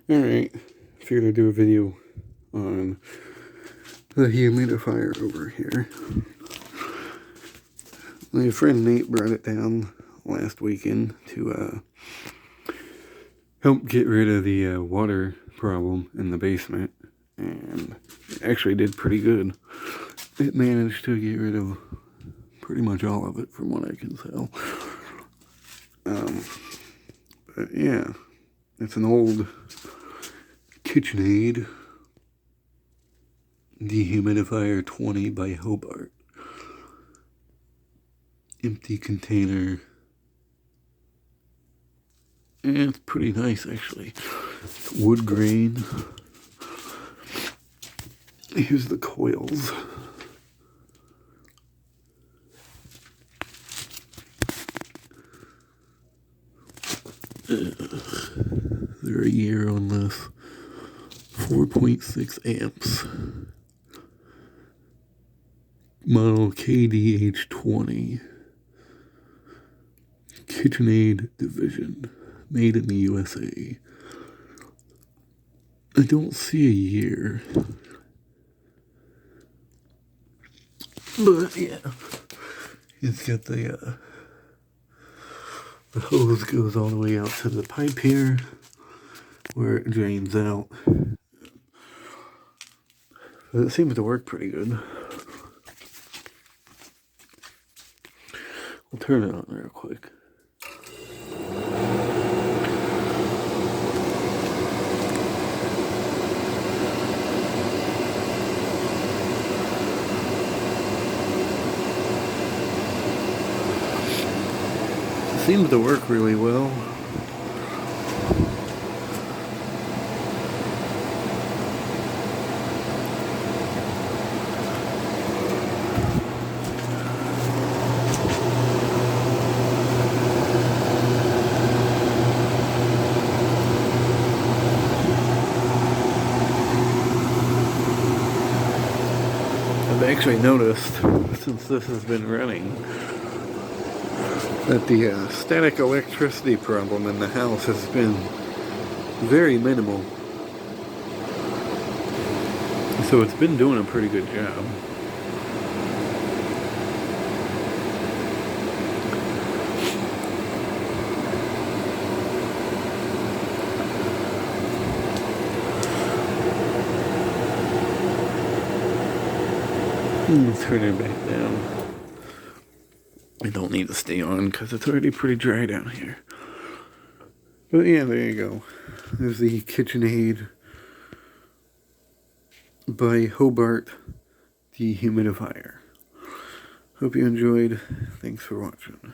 Alright, figured I'd do a video on the humidifier over here. My friend Nate brought it down last weekend to help get rid of the water problem in the basement, and it actually did pretty good. It managed to get rid of pretty much all of it from what I can tell. But yeah, it's an old KitchenAid dehumidifier 20 by Hobart. Empty container. And it's pretty nice actually. It's wood grain. Here's the coils. They're a year on this. 4.6 amps. Model KDH20. KitchenAid division. Made in the USA. I don't see a year. But yeah. It's got the hose goes all the way out to the pipe here, where it drains out. But it seems to work pretty good. We'll turn it on real quick. It seems to work really well. I've actually noticed, since this has been running, that the static electricity problem in the house has been very minimal. So it's been doing a pretty good job. Let's turn it back down. I don't need to stay on because it's already pretty dry down here. But yeah, there you go. There's the KitchenAid by Hobart dehumidifier. Hope you enjoyed. Thanks for watching.